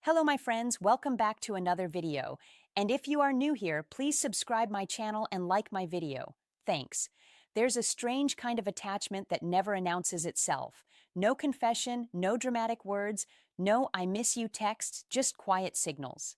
Hello, my friends. Welcome back to another video. And if you are new here, please subscribe my channel and like my video. Thanks. There's a strange kind of attachment that never announces itself. No confession, no dramatic words, no I miss you texts, just quiet signals.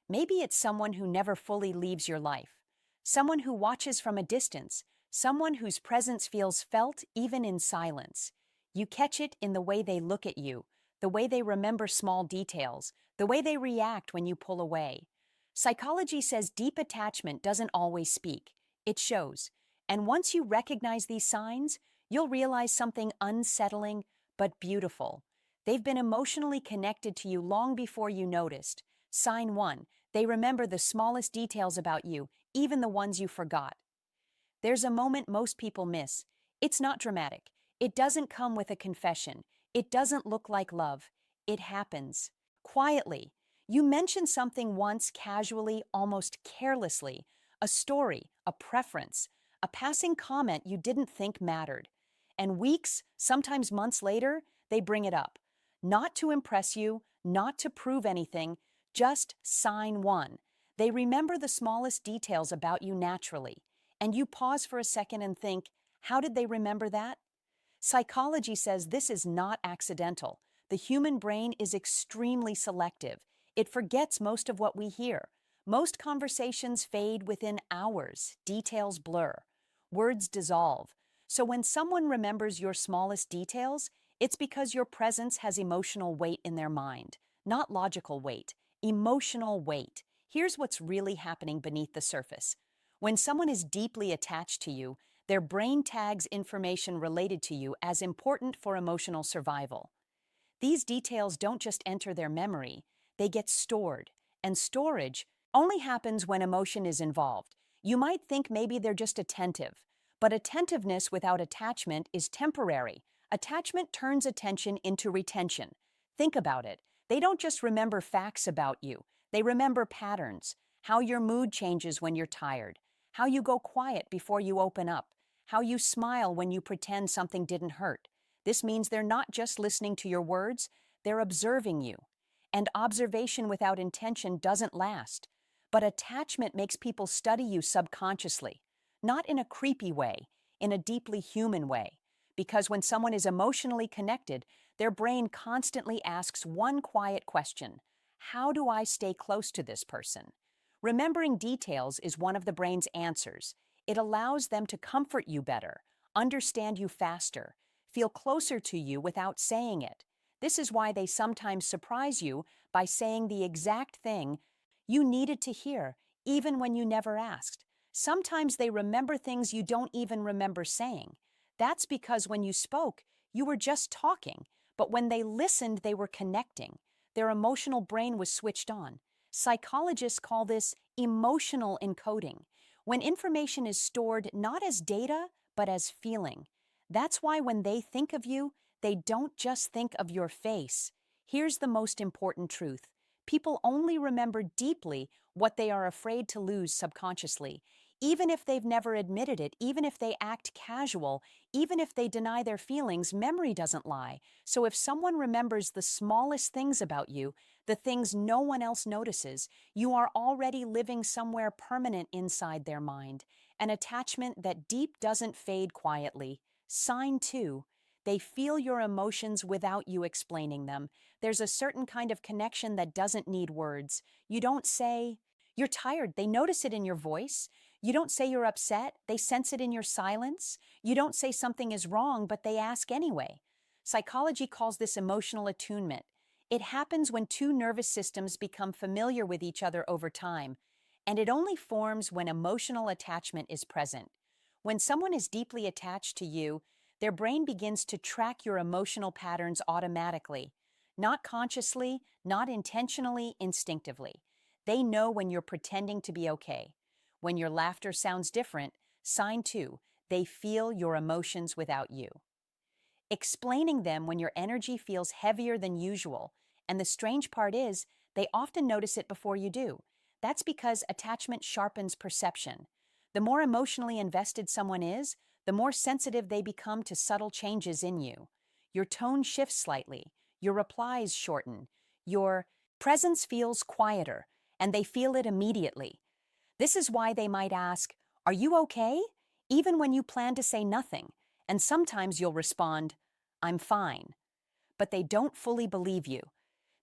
Maybe it's someone who never fully leaves your life. Someone who watches from a distance. Someone whose presence feels felt even in silence. You catch it in the way they look at you, the way they remember small details, the way they react when you pull away. Psychology says deep attachment doesn't always speak. It shows. And once you recognize these signs, you'll realize something unsettling but beautiful. They've been emotionally connected to you long before you noticed. Sign 1. They remember the smallest details about you, even the ones you forgot. There's a moment most people miss. It's not dramatic. It doesn't come with a confession. It doesn't look like love. It happens. Quietly. You mention something once casually, almost carelessly. A story, a preference, a passing comment you didn't think mattered. And weeks, sometimes months later, they bring it up. Not to impress you, not to prove anything, just sign 1. They remember the smallest details about you naturally. And you pause for a second and think, how did they remember that? Psychology says this is not accidental. The human brain is extremely selective. It forgets most of what we hear. Most conversations fade within hours, details blur, words dissolve. So when someone remembers your smallest details, it's because your presence has emotional weight in their mind, not logical weight, emotional weight. Here's what's really happening beneath the surface. When someone is deeply attached to you, their brain tags information related to you as important for emotional survival. These details don't just enter their memory, they get stored. And storage only happens when emotion is involved. You might think maybe they're just attentive, but attentiveness without attachment is temporary. Attachment turns attention into retention. Think about it. They don't just remember facts about you, they remember patterns, how your mood changes when you're tired, how you go quiet before you open up, how you smile when you pretend something didn't hurt. This means they're not just listening to your words, they're observing you. And observation without intention doesn't last. But attachment makes people study you subconsciously, not in a creepy way, in a deeply human way. Because when someone is emotionally connected, their brain constantly asks one quiet question: how do I stay close to this person? Remembering details is one of the brain's answers. It allows them to comfort you better, understand you faster, feel closer to you without saying it. This is why they sometimes surprise you by saying the exact thing you needed to hear, even when you never asked. Sometimes they remember things you don't even remember saying. That's because when you spoke, you were just talking, but when they listened, they were connecting. Their emotional brain was switched on. Psychologists call this emotional encoding, when information is stored not as data, but as feeling. That's why when they think of you, they don't just think of your face. Here's the most important truth. People only remember deeply what they are afraid to lose subconsciously. Even if they've never admitted it, even if they act casual, even if they deny their feelings, memory doesn't lie. So if someone remembers the smallest things about you, the things no one else notices, you are already living somewhere permanent inside their mind. An attachment that deep doesn't fade quietly. Sign 2. They feel your emotions without you explaining them. There's a certain kind of connection that doesn't need words. You don't say, "You're tired," they notice it in your voice. You don't say you're upset, they sense it in your silence. You don't say something is wrong, but they ask anyway. Psychology calls this emotional attunement. It happens when two nervous systems become familiar with each other over time, and it only forms when emotional attachment is present. When someone is deeply attached to you, their brain begins to track your emotional patterns automatically, not consciously, not intentionally, instinctively. They know when you're pretending to be okay. When your laughter sounds different, sign 2, they feel your emotions without you. Explaining them when your energy feels heavier than usual, and the strange part is, they often notice it before you do. That's because attachment sharpens perception. The more emotionally invested someone is, the more sensitive they become to subtle changes in you. Your tone shifts slightly, your replies shorten, your Presence feels quieter, and they feel it immediately. This is why they might ask, "Are you okay?" even when you plan to say nothing, and sometimes you'll respond, "I'm fine." But they don't fully believe you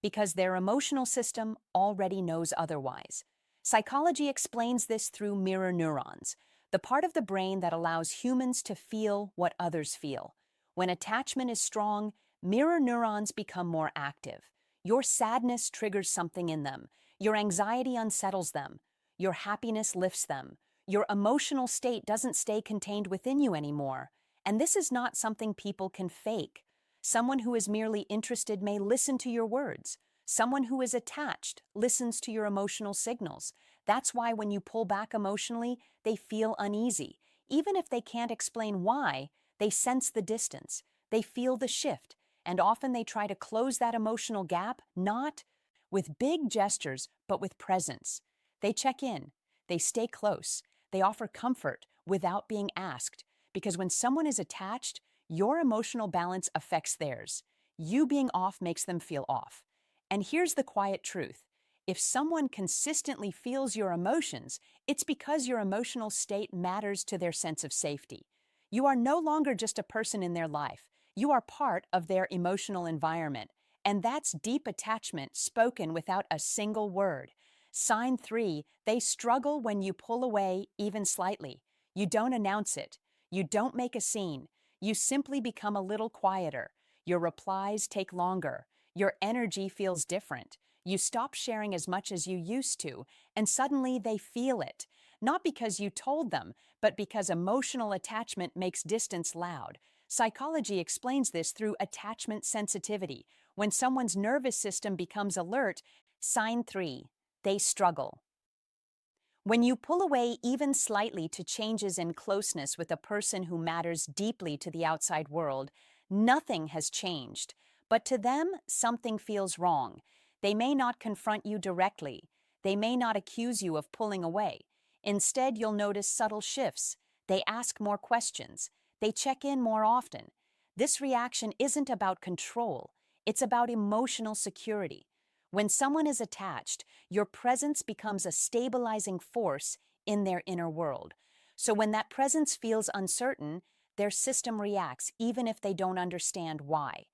because their emotional system already knows otherwise. Psychology explains this through mirror neurons, the part of the brain that allows humans to feel what others feel. When attachment is strong, mirror neurons become more active. Your sadness triggers something in them. Your anxiety unsettles them. Your happiness lifts them. Your emotional state doesn't stay contained within you anymore. And this is not something people can fake. Someone who is merely interested may listen to your words. Someone who is attached listens to your emotional signals. That's why when you pull back emotionally, they feel uneasy. Even if they can't explain why, they sense the distance. They feel the shift. And often they try to close that emotional gap, not with big gestures, but with presence. They check in. They stay close. They offer comfort without being asked. Because when someone is attached, your emotional balance affects theirs. You being off makes them feel off. And here's the quiet truth. If someone consistently feels your emotions, it's because your emotional state matters to their sense of safety. You are no longer just a person in their life. You are part of their emotional environment. And that's deep attachment spoken without a single word. Sign 3, they struggle when you pull away even slightly. You don't announce it. You don't make a scene. You simply become a little quieter. Your replies take longer. Your energy feels different. You stop sharing as much as you used to, and suddenly they feel it. Not because you told them, but because emotional attachment makes distance loud. Psychology explains this through attachment sensitivity. When someone's nervous system becomes alert, sign 3, they struggle. When you pull away even slightly to changes in closeness with a person who matters deeply to the outside world, nothing has changed. But to them, something feels wrong. They may not confront you directly. They may not accuse you of pulling away. Instead, you'll notice subtle shifts. They ask more questions. They check in more often. This reaction isn't about control. It's about emotional security. When someone is attached, your presence becomes a stabilizing force in their inner world. So when that presence feels uncertain, their system reacts even if they don't understand why.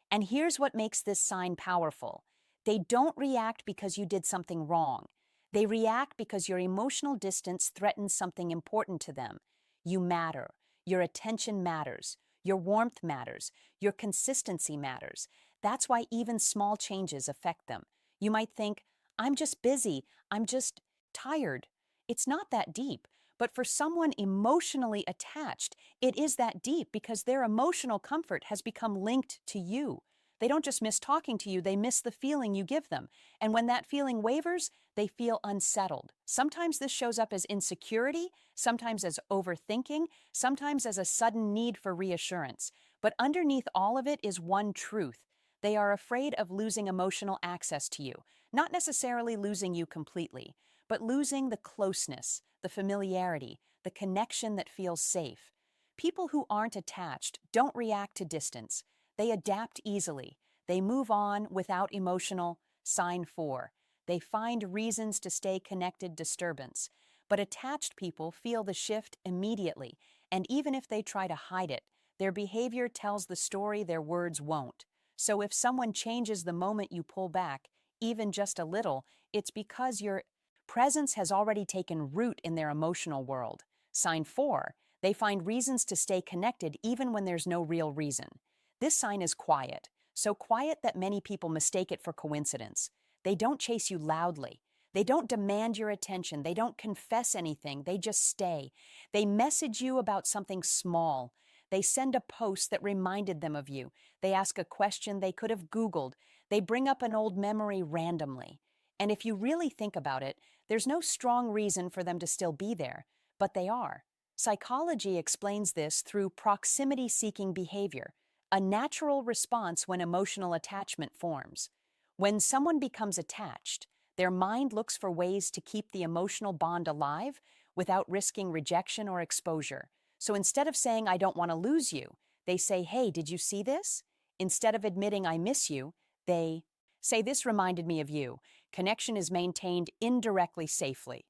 And here's what makes this sign powerful. They don't react because you did something wrong. They react because your emotional distance threatens something important to them. You matter. Your attention matters. Your warmth matters. Your consistency matters. That's why even small changes affect them. You might think, "I'm just busy. I'm just tired." It's not that deep. But for someone emotionally attached, it is that deep because their emotional comfort has become linked to you. They don't just miss talking to you, they miss the feeling you give them. And when that feeling wavers, they feel unsettled. Sometimes this shows up as insecurity, sometimes as overthinking, sometimes as a sudden need for reassurance. But underneath all of it is one truth. They are afraid of losing emotional access to you, not necessarily losing you completely, but losing the closeness, the familiarity, the connection that feels safe. People who aren't attached don't react to distance. They adapt easily. They move on without emotional sign 4. They find reasons to stay connected disturbance. But attached people feel the shift immediately, and even if they try to hide it, their behavior tells the story their words won't. So if someone changes the moment you pull back, even just a little, it's because your presence has already taken root in their emotional world. Sign 4, they find reasons to stay connected even when there's no real reason. This sign is quiet, so quiet that many people mistake it for coincidence. They don't chase you loudly. They don't demand your attention. They don't confess anything. They just stay. They message you about something small. They send a post that reminded them of you. They ask a question they could have Googled. They bring up an old memory randomly. And if you really think about it, there's no strong reason for them to still be there, but they are. Psychology explains this through proximity-seeking behavior, a natural response when emotional attachment forms. When someone becomes attached, their mind looks for ways to keep the emotional bond alive without risking rejection or exposure. So instead of saying, "I don't want to lose you," they say, "Hey, did you see this?" Instead of admitting, "I miss you," they Say, this reminded me of you. Connection is maintained indirectly safely.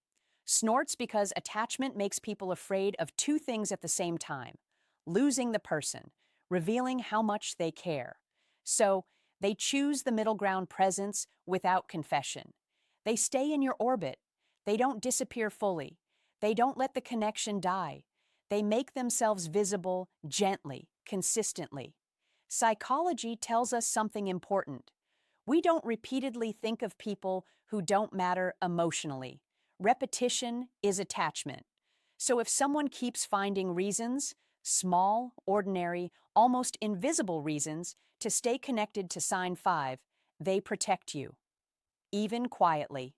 Snorts because attachment makes people afraid of two things at the same time: losing the person, revealing how much they care. So, they choose the middle ground presence without confession. They stay in your orbit. They don't disappear fully. They don't let the connection die. They make themselves visible gently, consistently. Psychology tells us something important. We don't repeatedly think of people who don't matter emotionally. Repetition is attachment. So if someone keeps finding reasons, small, ordinary, almost invisible reasons, to stay connected to sign 5, they protect you, even quietly.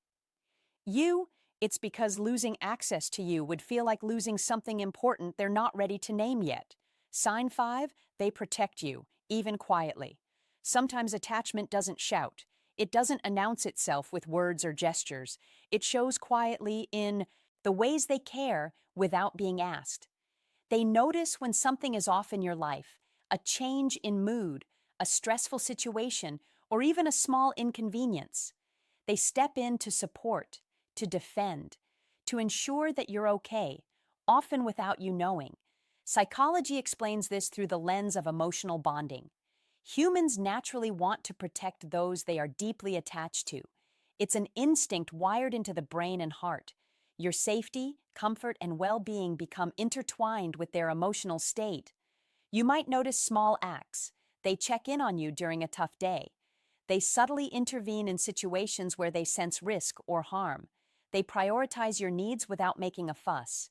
You, it's because losing access to you would feel like losing something important they're not ready to name yet. Sign 5, they protect you, even quietly. Sometimes attachment doesn't shout. It doesn't announce itself with words or gestures. It shows quietly in the ways they care without being asked. They notice when something is off in your life, a change in mood, a stressful situation, or even a small inconvenience. They step in to support, to defend, to ensure that you're okay, often without you knowing. Psychology explains this through the lens of emotional bonding. Humans naturally want to protect those they are deeply attached to. It's an instinct wired into the brain and heart. Your safety, comfort, and well-being become intertwined with their emotional state. You might notice small acts. They check in on you during a tough day. They subtly intervene in situations where they sense risk or harm. They prioritize your needs without making a fuss.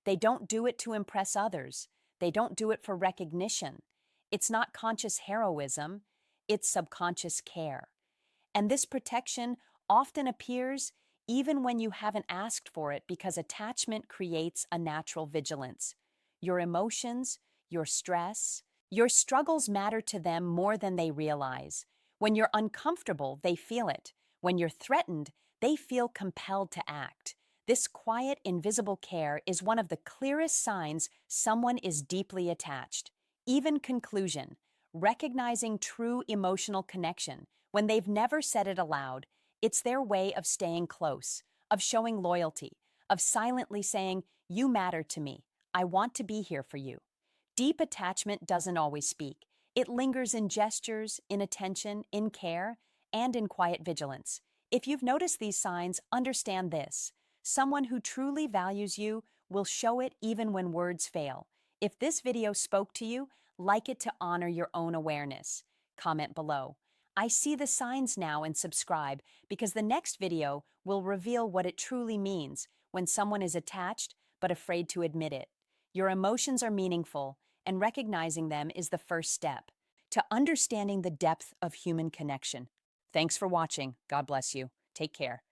They don't do it to impress others. They don't do it for recognition. It's not conscious heroism, it's subconscious care. And this protection often appears even when you haven't asked for it, because attachment creates a natural vigilance. Your emotions, your stress, your struggles matter to them more than they realize. When you're uncomfortable, they feel it. When you're threatened, they feel compelled to act. This quiet, invisible care is one of the clearest signs someone is deeply attached. Even conclusion, recognizing true emotional connection when they've never said it aloud, it's their way of staying close, of showing loyalty, of silently saying, "You matter to me. I want to be here for you." Deep attachment doesn't always speak. It lingers in gestures, in attention, in care, and in quiet vigilance. If you've noticed these signs, understand this: someone who truly values you will show it even when words fail. If this video spoke to you, like it to honor your own awareness. Comment below, "I see the signs now," and subscribe, because the next video will reveal what it truly means when someone is attached but afraid to admit it. Your emotions are meaningful, and recognizing them is the first step to understanding the depth of human connection. Thanks for watching. God bless you. Take care.